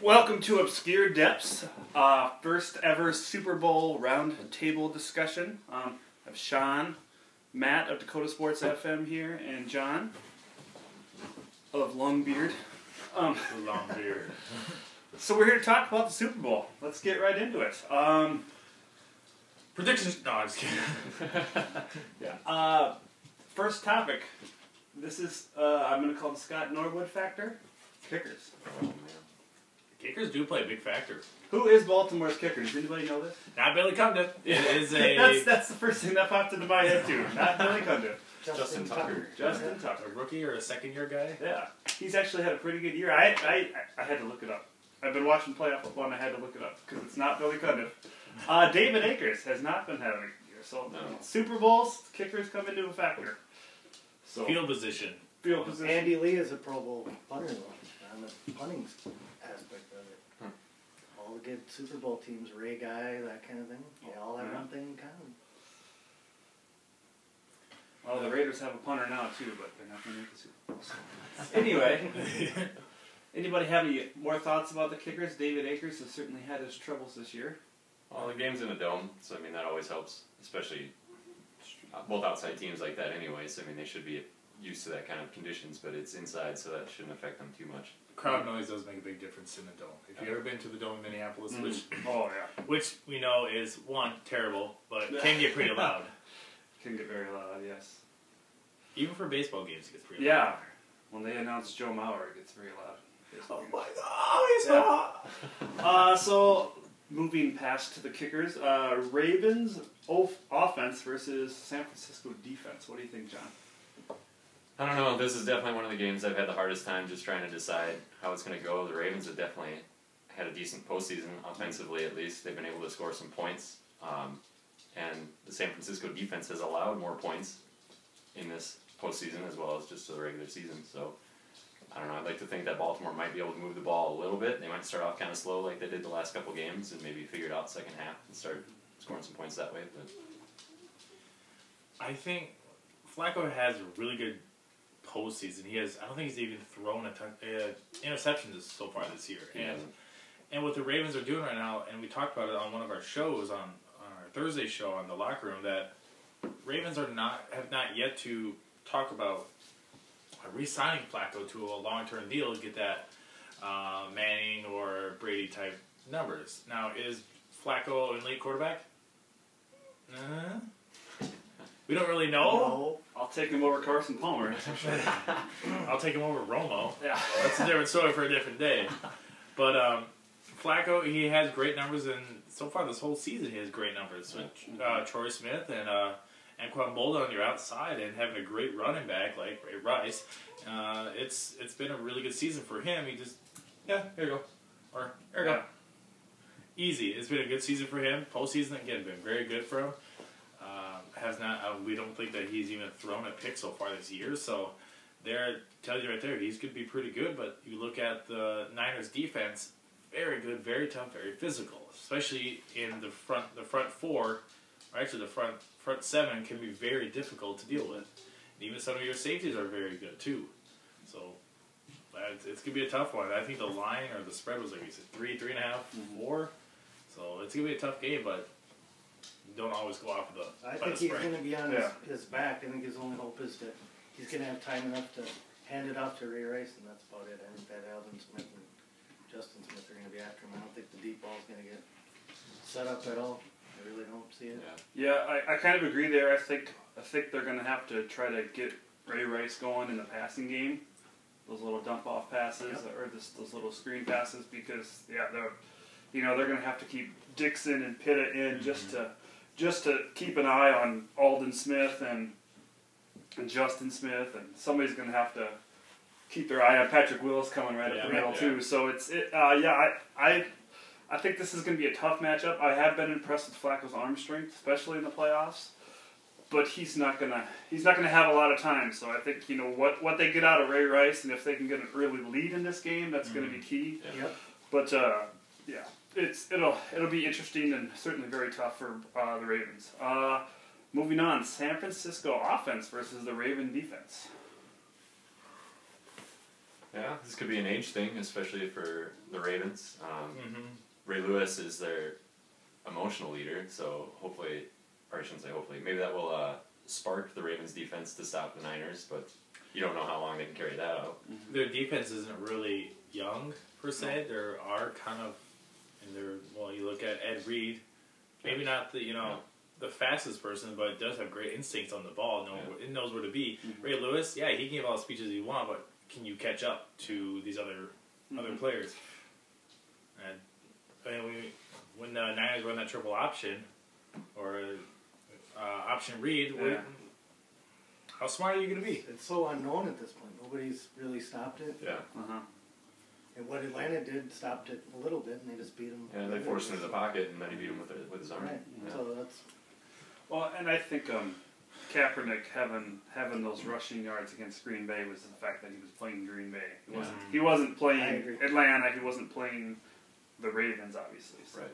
Welcome to Obscure Depths, first ever Super Bowl round table discussion. I have Sean, Matt of Dakota Sports FM here, and John of Longbeard. Longbeard. So we're here to talk about the Super Bowl. Let's get right into it. Predictions? No, I'm just kidding. Yeah. First topic. This is, I'm going to call the Scott Norwood factor. Kickers. Oh, man. Kickers do play a big factor. Who is Baltimore's kicker? Does anybody know this? Not Billy Cundiff. It is a... that's the first thing that popped into my head too. Not Billy Cundiff. Justin Tucker. Justin Tucker. A rookie or a second-year guy? Yeah. He's actually had a pretty good year. I had to look it up. I've been watching playoff football and I had to look it up because it's not Billy Cundiff. David Akers has not been having a good year. So No. Super Bowls, kickers come into a factor. So Field position. field position. Andy Lee is a Pro Bowl punter though, on the punting aspect of it. Huh. All the good Super Bowl teams, Ray Guy, that kind of thing, they all have Yeah. one thing in common. Well, the Raiders have a punter now too, but they're not going to make the Super Bowl. So. Anyway, anybody have any more thoughts about the kickers? David Akers has certainly had his troubles this year. Well, the game's in a dome, so I mean that always helps, especially both outside teams like that. Anyways, I mean they should be used to that kind of conditions, but it's inside, so that shouldn't affect them too much. Crowd noise does make a big difference in the dome. If you've ever been to the dome in Minneapolis, Oh yeah, which we know is, one, terrible, but it can get pretty loud. can get very loud. Yes. Even for baseball games, it gets pretty Yeah. loud. When they announce Joe Mauer, it gets very loud. Oh my god, he's hot! So moving past to the kickers, Ravens offense versus San Francisco defense. What do you think, John? I don't know. This is definitely one of the games I've had the hardest time just trying to decide how it's going to go. The Ravens have definitely had a decent postseason, offensively at least. They've been able to score some points. And the San Francisco defense has allowed more points in this postseason as well as just the regular season. So, I don't know. I'd like to think that Baltimore might be able to move the ball a little bit. They might start off kind of slow like they did the last couple games and maybe figure it out second half and start scoring some points that way. But I think Flacco has a really good postseason. I don't think he's even thrown interceptions so far this year. And what the Ravens are doing right now, and we talked about it on one of our shows, on our Thursday show on the locker room, that Ravens have not yet to talk about re-signing Flacco to a long-term deal to get that Manning or Brady type numbers. Now, is Flacco an elite quarterback? We don't really know. No, I'll take him over Carson Palmer. I'll take him over Romo. Yeah. That's a different story for a different day. But Flacco, he has great numbers, and so far this whole season he has great numbers. With Troy Smith and Anquan Bolden on your outside and having a great running back like Ray Rice, it's been a really good season for him. He just, here you go. Or, here you go. Easy. It's been a good season for him. Postseason, again, been very good for him. We don't think that he's even thrown a pick so far this year, so there tells you right there he's going to be pretty good. But you look at the Niners defense, very good, very tough, very physical, especially in the front four, or actually the front seven can be very difficult to deal with. And even some of your safeties are very good too. So it's going to be a tough one. I think the line or the spread was like you said 3.5, 4. So it's going to be a tough game, but don't always go off of the I think he's spread. going to be on his back. I think his only hope is that he's going to have time enough to hand it off to Ray Rice, and that's about it. I think that Alvin Smith and Justin Smith are going to be after him. I don't think the deep ball is going to get set up at all. I really don't see it. Yeah, I kind of agree there. I think they're going to have to try to get Ray Rice going in the passing game. Those little dump off passes or those little screen passes, because they're going to have to keep Dixon and Pitta in just to keep an eye on Aldon Smith and Justin Smith, and somebody's going to have to keep their eye on Patrick Willis coming right up the middle too. So I think this is going to be a tough matchup. I have been impressed with Flacco's arm strength, especially in the playoffs. But he's not gonna have a lot of time. So I think what they get out of Ray Rice, and if they can get an early lead in this game, that's going to be key. Yeah. Yep. But it'll be interesting and certainly very tough for the Ravens. Moving on, San Francisco offense versus the Raven defense. Yeah, this could be an age thing, especially for the Ravens. Ray Lewis is their emotional leader, so hopefully, or I shouldn't say hopefully, maybe that will spark the Ravens defense to stop the Niners, but you don't know how long they can carry that out. Their defense isn't really young, per se. They are kind of, you look at Ed Reed, maybe not the fastest person, but does have great instincts on the ball. It knows where to be. Ray Lewis, he can give all the speeches you want, but can you catch up to these other players? And when the Niners run that triple option or option read, how smart are you going to be? It's so unknown at this point. Nobody's really stopped it. Yeah. And what Atlanta did stopped it a little bit, and they just beat him. Yeah, they forced him to the pocket, and then he beat him with his arm. Right. Yeah. So that's. Well, and I think Kaepernick having those rushing yards against Green Bay was the fact that he was playing Green Bay. He wasn't playing Atlanta. He wasn't playing the Ravens, obviously. So. Right.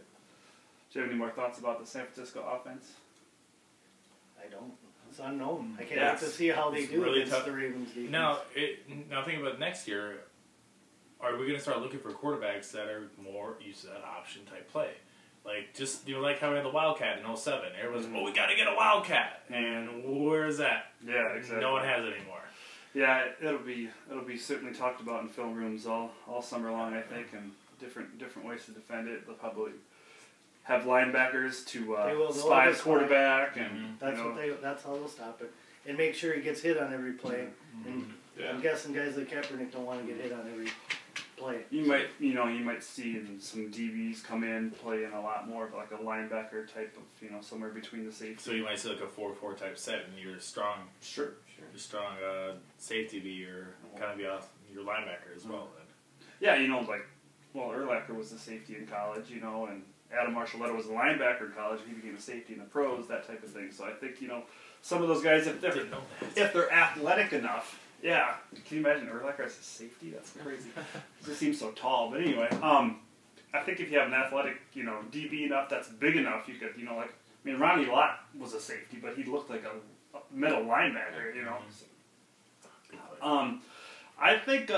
Do you have any more thoughts about the San Francisco offense? I don't. It's unknown. I can't wait to see how they do really against tough. the Ravens defense. Now think about next year. Are we going to start looking for quarterbacks that are more used to that option type play? Like like how we had the Wildcat in 07. Everyone's, we got to get a Wildcat, and where is that? Yeah, exactly. No one has it anymore. Yeah, it'll be certainly talked about in film rooms all summer long, I think, and different ways to defend it. They'll probably have linebackers to spy the quarterback, and that's how they'll stop it, and make sure he gets hit on every play. And I'm guessing guys like Kaepernick don't want to get hit on every play. You might see some DBs come in playing a lot more of like a linebacker type of somewhere between the safety. So you might see like a 4-4 type set, and your strong safety be your your linebacker as well. Then. Yeah, Urlacher was the safety in college, and Adam Marshalletta was a linebacker in college. He became a safety in the pros, that type of thing. So I think some of those guys, if they're athletic enough. Yeah, can you imagine Urlacher as a safety? That's crazy. He just seems so tall. But anyway, I think if you have an athletic, DB enough that's big enough, you could, Ronnie Lott was a safety, but he looked like a middle linebacker, I think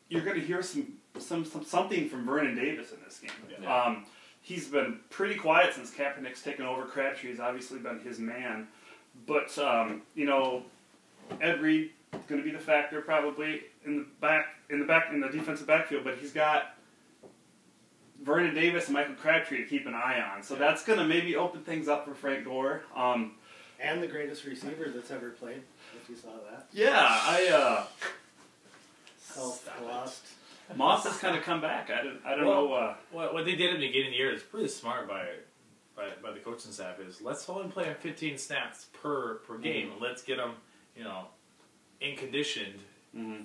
you're going to hear something from Vernon Davis in this game. Yeah. He's been pretty quiet since Kaepernick's taken over. Crabtree's obviously been his man, but Ed Reed is going to be the factor probably in the defensive backfield, but he's got Vernon Davis and Michael Crabtree to keep an eye on. So that's going to maybe open things up for Frank Gore. And the greatest receiver that's ever played, if you saw that. Yeah, Lost. Moss has kind of come back. I don't know. What they did at the beginning of the year is pretty smart by the coaching staff. Is let's only play him 15 snaps per game. And let's get him in conditioned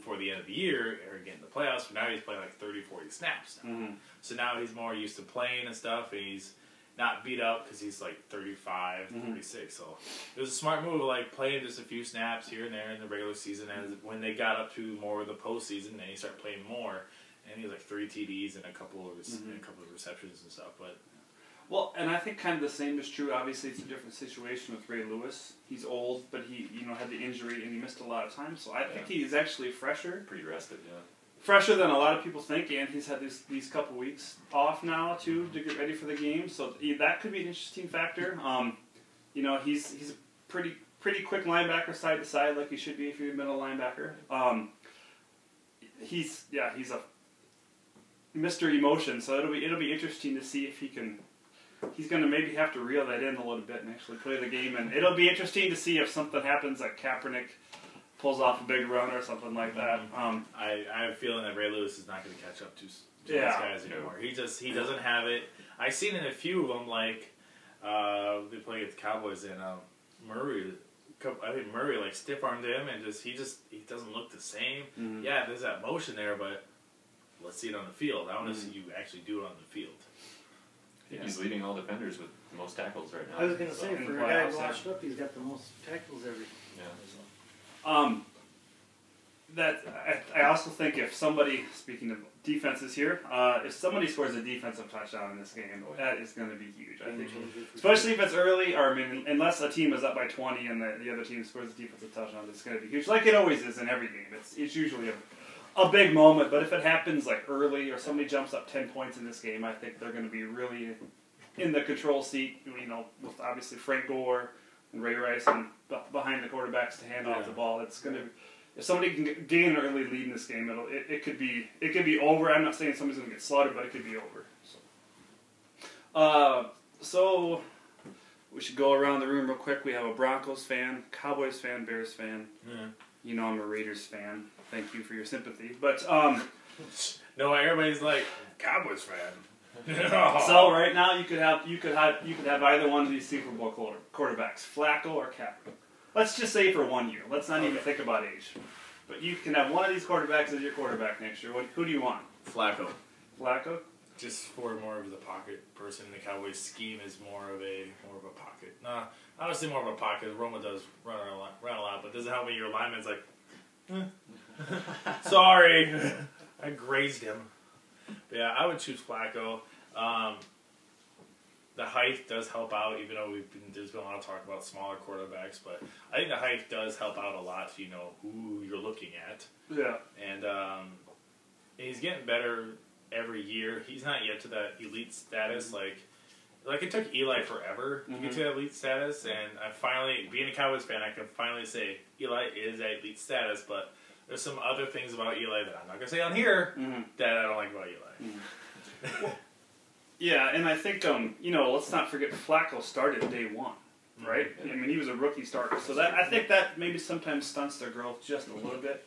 for the end of the year or get in the playoffs. But now he's playing like 30, 40 snaps now. So now he's more used to playing and stuff, and he's not beat up because he's like 35, 36. So it was a smart move, like playing just a few snaps here and there in the regular season. And when they got up to more of the postseason, then he started playing more. And he was like 3 TDs and a couple of receptions and stuff. But well, and I think kind of the same is true. Obviously, it's a different situation with Ray Lewis. He's old, but he had the injury and he missed a lot of time. So I think he's actually fresher. Pretty rested, yeah. Fresher than a lot of people think, and he's had these couple weeks off now too to get ready for the game. So that could be an interesting factor. He's a pretty quick linebacker side to side, like he should be if you're a middle linebacker. He's a Mr. Emotion, so it'll be interesting to see if he can. He's going to maybe have to reel that in a little bit and actually play the game, and it'll be interesting to see if something happens like Kaepernick pulls off a big run or something like that. I have a feeling that Ray Lewis is not going to catch up to these guys anymore. He doesn't have it. I've seen in a few of them, like they play against the Cowboys and Murray. I think Murray like stiff armed him and he doesn't look the same. Yeah, there's that motion there, but let's see it on the field. I want to see you actually do it on the field. I think he's leading all defenders with the most tackles right now. I was going to say, for a guy washed up, he's got the most tackles every. I also think if somebody, speaking of defenses here, if somebody scores a defensive touchdown in this game, that is going to be huge. I think, especially if it's early, unless a team is up by 20 and the other team scores a defensive touchdown, it's going to be huge. Like it always is in every game. It's usually a big moment, but if it happens like early or somebody jumps up 10 points in this game, I think they're going to be really in the control seat, with obviously Frank Gore and Ray Rice and behind the quarterbacks to hand off the ball. It's going to, if somebody can gain an early lead in this game, it could be over. I'm not saying somebody's going to get slaughtered, but it could be over. So we should go around the room real quick. We have a Broncos fan, Cowboys fan, Bears fan. Yeah. I'm a Raiders fan. Thank you for your sympathy. But no, everybody's like Cowboys fan. So right now you could have either one of these Super Bowl quarterbacks, Flacco or Kaepernick. Let's just say for 1 year. Let's not even think about age. But you can have one of these quarterbacks as your quarterback next year. Who do you want? Flacco. Flacco? Just for more of the pocket person. The Cowboys scheme is more of a pocket. Nah, obviously more of a pocket. Roma does run a lot, but does it help me? Your lineman's like, sorry, I grazed him. But yeah, I would choose Flacco. The height does help out, even though there's been a lot of talk about smaller quarterbacks. But I think the height does help out a lot if you know who you're looking at. Yeah. And he's getting better every year. He's not yet to that elite status. Like it took Eli forever to get to that elite status, and I finally, being a Cowboys fan, I can finally say Eli is at elite status. But there's some other things about Eli that I'm not gonna say on here that I don't like about Eli. Yeah, and I think let's not forget Flacco started day one, right? Yeah. I mean, he was a rookie starter, so that I think that maybe sometimes stunts their growth just a little bit.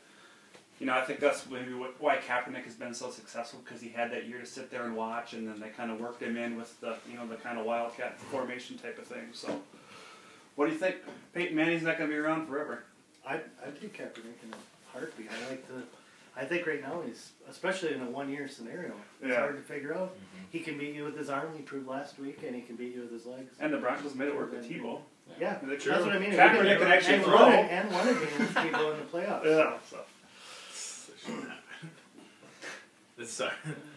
I think that's maybe why Kaepernick has been so successful, because he had that year to sit there and watch, and then they kind of worked him in with the the kind of wildcat formation type of thing. So, what do you think? Peyton Manning's not going to be around forever. I'd take Kaepernick in a heartbeat. I think right now he's, especially in a 1 year scenario, it's hard to figure out. He can beat you with his arm. He proved last week, and he can beat you with his legs. And the Broncos made it work with Tebow. Yeah, That's what I mean. Kaepernick can actually throw. And won a game with Tebow in the playoffs. Yeah. So. Sorry.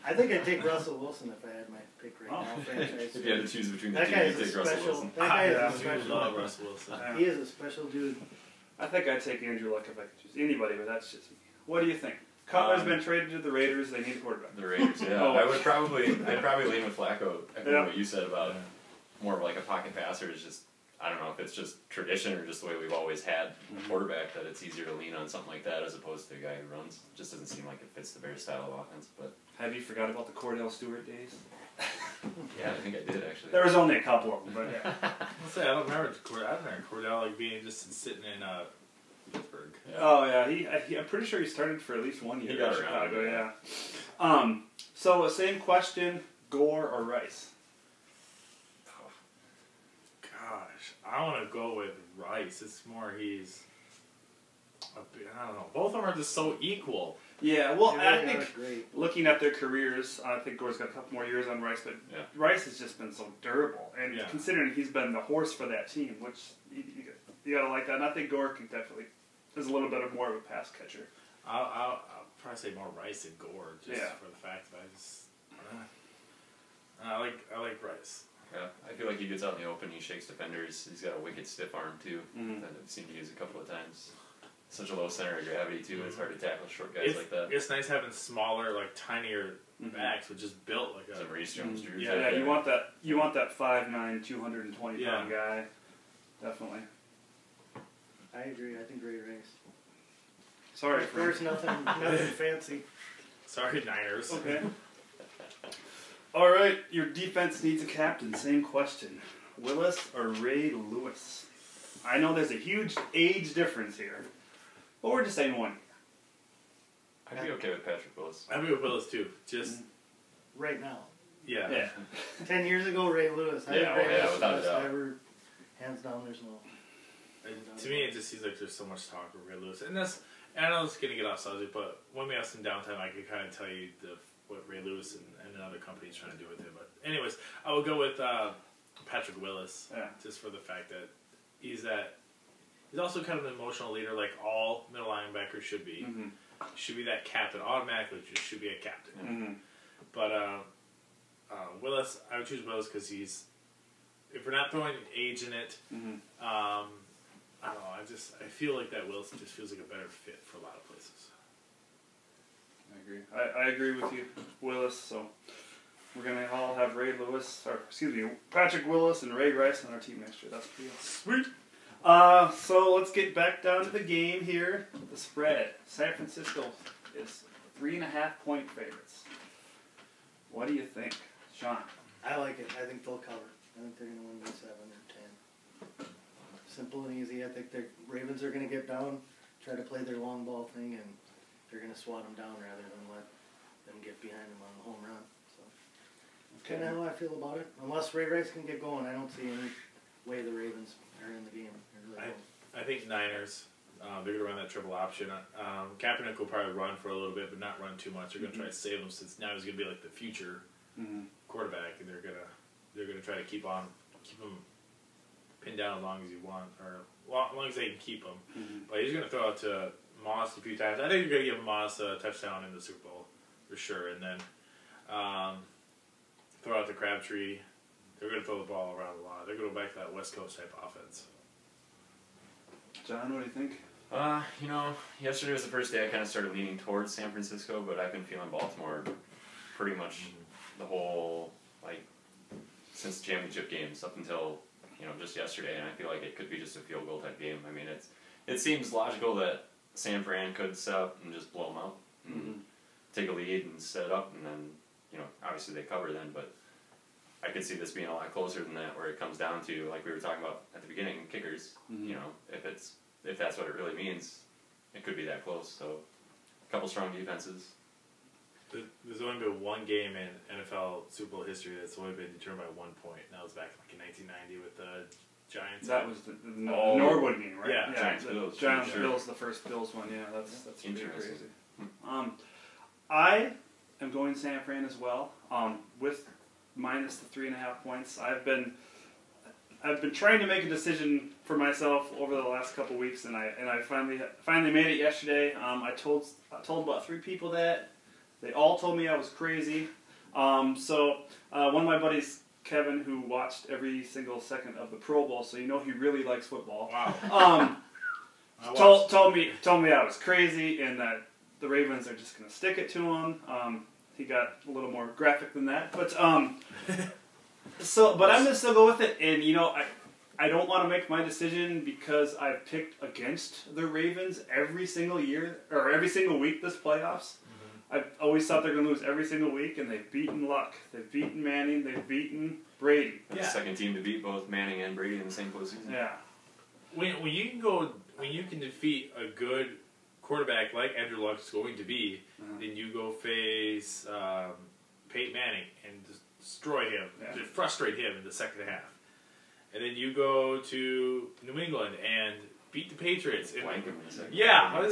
I think I'd take Russell Wilson if I had my pick right now. Franchise. If you had to choose between the That two, guy you'd is a take Russell special. Wilson. That guy is a I special. love Russell Wilson. He is a special dude. I think I'd take Andrew Luck if I could choose anybody, but that's just me. What do you think? Cutler's been traded to the Raiders. They need a quarterback. The Raiders, yeah. I'd probably lean with Flacco. Echoing what you said about more of like a pocket passer is just, I don't know if it's just tradition or just the way we've always had a quarterback, that it's easier to lean on something like that as opposed to a guy who runs. It just doesn't seem like it fits the Bears style of offense. But have you forgot about the Cordell Stewart days? yeah, I think I did actually. There was only a couple of them, but yeah. I don't remember Cordell being just sitting in Pittsburgh. Yeah. Oh yeah, I'm pretty sure he started for at least 1 year He got in Chicago. around, Yeah. So same question: Gore or Rice? Gosh, I want to go with Rice. It's more I don't know. Both of them are just so equal. Yeah, well, They really I think are great. looking at their careers, I think Gore's got a couple more years on Rice, but Rice has just been so durable, and considering he's been the horse for that team, which you gotta like that. And I think Gore can definitely is a little bit more of a pass catcher. I'll probably say more Rice than Gore, just for the fact that I like Rice. Yeah, I feel like he gets out in the open, he shakes defenders, he's got a wicked stiff arm too, that I've seen him use a couple of times. Such a low center of gravity too, it's hard to tackle short guys like that. It's nice having smaller, like tinier backs, but just built like a Some Reese Jones Drews. Yeah, you want that 5'9", 220 pound guy, definitely. I agree. I think Ray Rice. Sorry, Of course, nothing fancy. Sorry, Niners. Okay. All right, your defense needs a captain. Same question: Willis or Ray Lewis? I know there's a huge age difference here, but we're just saying 1 year. I'd be okay with Patrick Willis. I'd be with Willis too. Just Right now. yeah. 10 years ago, Ray Lewis. I think Ray Lewis without a is doubt. ever, hands down, there's no. To me, it just seems like there's so much talk with Ray Lewis, and I know it's gonna get off subject, but when we have some downtime, I can kind of tell you what Ray Lewis and another company is trying to do with it. But anyways, I would go with Patrick Willis, just for the fact that he's also kind of an emotional leader, like all middle linebackers should be. Should be that captain automatically. Just should be a captain. But Willis, I would choose Willis because if we're not throwing age in it, I don't know. I feel like that Willis just feels like a better fit for a lot of places. agree. I agree with you, Willis. So we're gonna all have Patrick Willis and Ray Rice on our team next year. That's pretty awesome. Sweet. So let's get back down to the game here. The spread. San Francisco is 3.5-point favorites. What do you think, Sean? I like it. I think they'll cover. I think they're going to win by 7 or 10. Simple and easy. I think the Ravens are going to get down, try to play their long ball thing, and they're going to swat them down rather than let them get behind them on the home run. So that's kind of how I feel about it. Unless Ray Rice can get going, I don't see any way the Ravens are in the game. I think Niners. They're going to run that triple option. Kaepernick will probably run for a little bit, but not run too much. They're going to try to save him since now he's going to be like the future quarterback, and they're going to try to keep him pinned down as long as you want, or as long as they can keep him. But he's going to throw out to Moss a few times. I think you're going to give Moss a touchdown in the Super Bowl for sure, and then throw out to Crabtree. They're going to throw the ball around a lot. They're going to go back to that West Coast type offense. John, what do you think? Yesterday was the first day I kind of started leaning towards San Francisco, but I've been feeling Baltimore pretty much the whole, since championship games up until, just yesterday, and I feel like it could be just a field goal type game. I mean, it seems logical that San Fran could set up and just blow them out, and take a lead and set it up, and then, obviously they cover then, but I could see this being a lot closer than that, where it comes down to, like we were talking about at the beginning, kickers. If that's what it really means, it could be that close. So, a couple strong defenses. There's only been one game in NFL Super Bowl history that's only been determined by 1 point, and that was back in 1990 with the Giants. That was the Norwood game, right? Yeah, Giants-Bills. Giants-Bills, the first Bills one. Yeah, that's pretty interesting. Crazy. I am going San Fran as well. With minus the 3.5 points. I've been trying to make a decision for myself over the last couple weeks, and I finally made it yesterday. I told about 3 people that. They all told me I was crazy. So one of my buddies, Kevin, who watched every single second of the Pro Bowl, so he really likes football. Wow. Told me I was crazy and that the Ravens are just going to stick it to him. He got a little more graphic than that, but but I'm gonna still go with it. And I don't want to make my decision because I've picked against the Ravens every single year or every single week this playoffs. I've always thought they're gonna lose every single week, and they've beaten Luck, they've beaten Manning, they've beaten Brady. The second team to beat both Manning and Brady in the same postseason. Yeah. When you can defeat a good quarterback like Andrew Luck's going to be, then you go face Peyton Manning and destroy him, frustrate him in the second half. And then you go to New England and beat the Patriots. Blank him in the second half.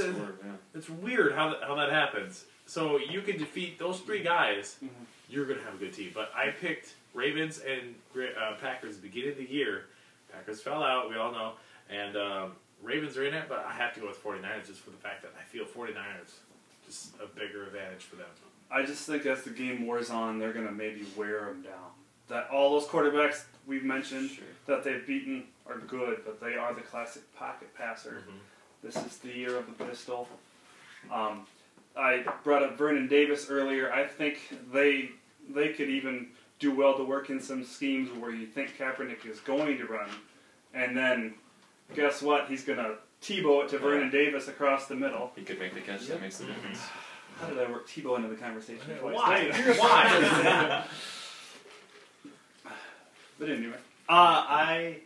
It's weird how that happens. So you can defeat those 3 guys, you're going to have a good team. But I picked Ravens and Packers at the beginning of the year. Packers fell out, we all know. And Ravens are in it, but I have to go with 49ers just for the fact that I feel 49ers just a bigger advantage for them. I just think as the game wears on, they're going to maybe wear them down. That all those quarterbacks we've mentioned that they've beaten are good, but they are the classic pocket passer. This is the year of the pistol. I brought up Vernon Davis earlier. I think they could even do well to work in some schemes where you think Kaepernick is going to run, and then guess what? He's going to Tebow it to Vernon Davis across the middle. He could make the catch. That makes the difference. How did I work Tebow into the conversation twice? Why? But anyway, I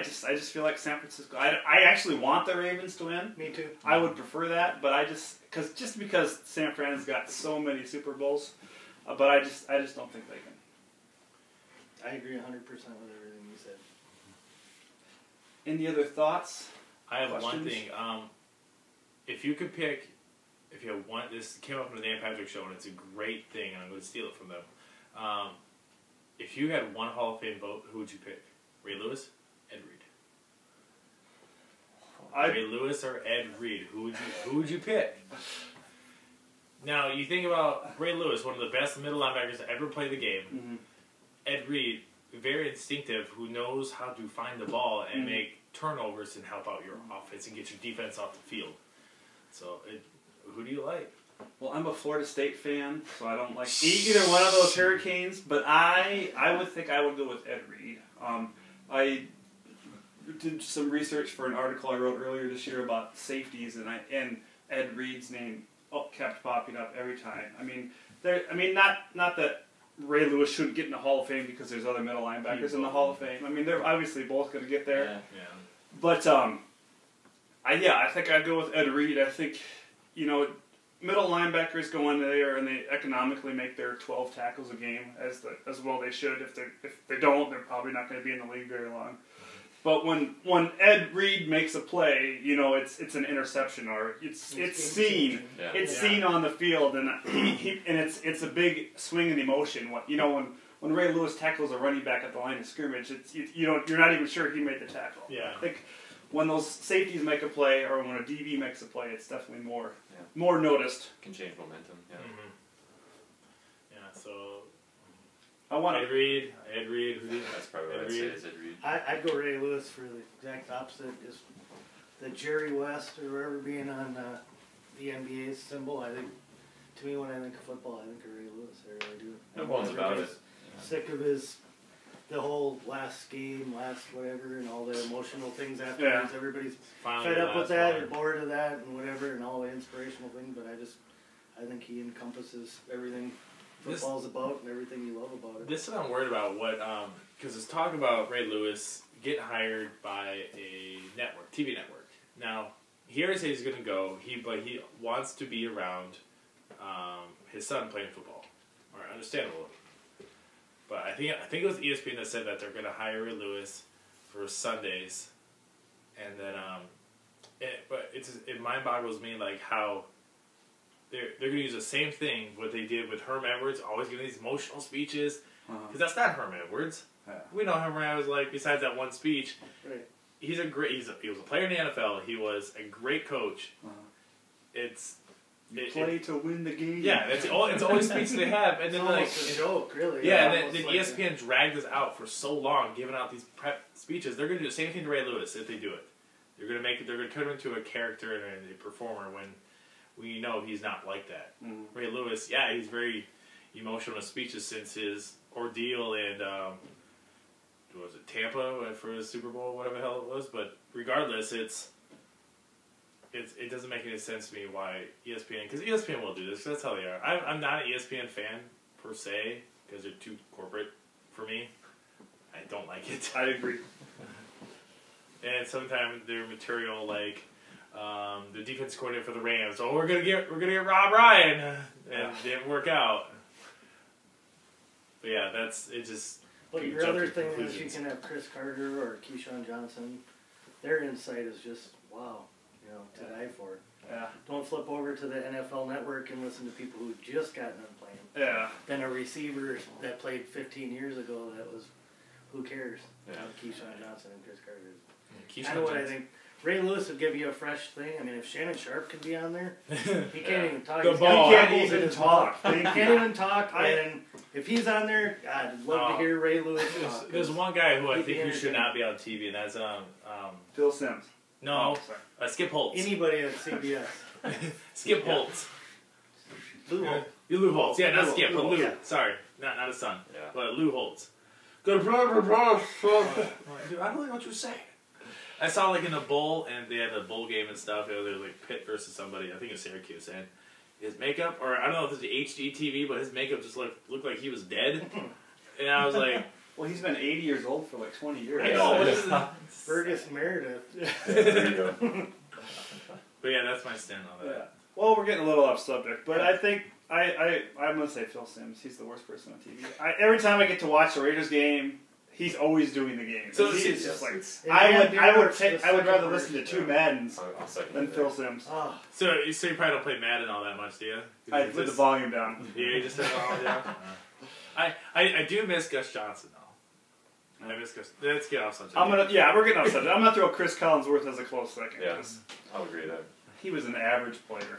just feel like San Francisco. I actually want the Ravens to win. Me too. I would prefer that, but because San Fran's got so many Super Bowls, but I just don't think they can. I agree 100% with everything you said. Any other thoughts? I have questions? one thing. If you could pick, if you have one, this came up on the Dan Patrick Show, and it's a great thing, and I'm going to steal it from them. If you had one Hall of Fame vote, who would you pick? Ray Lewis, Ed Reed. Ray Lewis or Ed Reed? Who would you pick? Now you think about Ray Lewis, one of the best middle linebackers to ever play the game. Ed Reed, very instinctive, who knows how to find the ball and make turnovers and help out your offense and get your defense off the field. So, who do you like? Well, I'm a Florida State fan, so I don't like either one of those Hurricanes. But I would think I would go with Ed Reed. I did some research for an article I wrote earlier this year about safeties, and Ed Reed's name kept popping up every time. I mean, not that Ray Lewis shouldn't get in the Hall of Fame because there's other middle linebackers in the Hall of Fame. I mean, they're obviously both going to get there. Yeah. But I think I'd go with Ed Reed. I think, middle linebackers go in there and they economically make their 12 tackles a game as well they should. If they don't, they're probably not going to be in the league very long. But when Ed Reed makes a play, it's an interception or it's seen. Yeah. It's seen on the field, and it's a big swing in emotion. When Ray Lewis tackles a running back at the line of scrimmage, you're not even sure he made the tackle. Yeah. I think when those safeties make a play or when a DB makes a play, it's definitely more noticed. Can change momentum. Yeah. Mm-hmm. Yeah. So I want Ed Reed. That's probably what I'd say is Ed Reed. I'd go Ray Lewis for the exact opposite. Is the Jerry West or whoever being on the NBA's symbol. I think, to me, when I think of football, I think of Ray Lewis. I really do. No bones about it. Sick of the whole last game, last whatever, and all the emotional things afterwards. Yeah. Everybody's Finally, fed up with that one. or bored of that and whatever, and all the inspirational things. But I think he encompasses everything football's about and everything you love about it. This is what I'm worried about. Because it's talk about Ray Lewis getting hired by a network, TV network. Now, he already says he's going to go. But he wants to be around his son playing football. All right, understandable. But I think it was ESPN that said that they're going to hire Ray Lewis for Sundays, and then it mind boggles me like how they're going to use the same thing what they did with Herm Edwards, always giving these emotional speeches, because that's not Herm Edwards. Yeah. We know Herm Edwards like besides that one speech. Right. He was a player in the NFL. He was a great coach. Play to win the game. Yeah, it's the only speech they have, and It's then almost a joke, really. yeah, and Almost then like ESPN dragged us out for so long, giving out these prep speeches. They're going to do the same thing to Ray Lewis if they do it. They're going to turn him into a character and a performer when we know he's not like that. Mm. Ray Lewis, yeah, he's very emotional in speeches since his ordeal in was it Tampa for the Super Bowl, whatever the hell it was. But regardless, it doesn't make any sense to me why ESPN, because ESPN will do this. That's how they are. I'm not an ESPN fan per se because they're too corporate for me. I don't like it. I agree. And sometimes their material, like the defense coordinator for the Rams, we're gonna get Rob Ryan, and it didn't work out. But yeah, it just. But people your jump other to thing is you conclusions. can have Chris Carter or Keyshawn Johnson. Their insight is just wow, to die for. Yeah. Don't flip over to the NFL Network and listen to people who just got done playing. Yeah. Then a receiver that played 15 years ago that was, who cares? Yeah. Keyshawn Johnson and Chris Carter. Keyshawn Kind of what I Johnson. think. Ray Lewis would give you a fresh thing. I mean, if Shannon Sharp could be on there, he can't even talk. The He's ball. got He bubbles can't in even his talk. mouth. He can't even talk. And if he's on there, I'd love to hear Ray Lewis talk. There's one guy who I He'd be think who should entertaining. not be on TV, and that's Phil Simms. no, Sorry. Skip Holtz. Anybody at CBS. Skip Holtz. Lou Holtz. Lou Holtz. Yeah, not Lou, Skip, but Lou, Lou. yeah. Sorry, not his son. Yeah. But Lou Holtz. Good blah blah blah. Dude, I don't know what you're saying. I saw like in the bowl, and they had a bowl game and stuff. It was like Pitt versus somebody. I think it was Syracuse, and his makeup, or I don't know if it's the HD TV, but his makeup just looked like he was dead. And I was like, Well, he's been 80 years old for like 20 years. I know. What is it? Fergus Meredith. There you go. But yeah, that's my stand on Yeah. that. Well, we're getting a little off subject, but I think I'm gonna say Phil Simms. He's the worst person on TV. Every time I get to watch the Raiders game, he's always doing the game. So he's it's just like And I Dan would Derrick's I would the rather second listen to worst. two Maddens I'll second than that. Phil Simms. Oh, So you probably don't play Madden all that much, do you? I put the volume down. Yeah, you just said volume down. I do miss Gus Johnson though. I miss Gus. Let's get off subject. We're getting off subject. I'm gonna throw Chris Collinsworth as a close second. Yeah. 'Cause I'll agree there. he was an average player.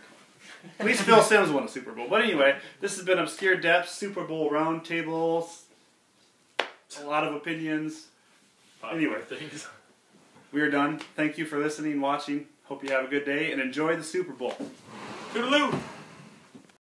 At least Phil Simms won a Super Bowl. But anyway, this has been Obscure Depths Super Bowl Roundtables. A lot of opinions. Anyway. things. We are done. Thank you for listening, watching. Hope you have a good day and enjoy the Super Bowl. Toodaloo.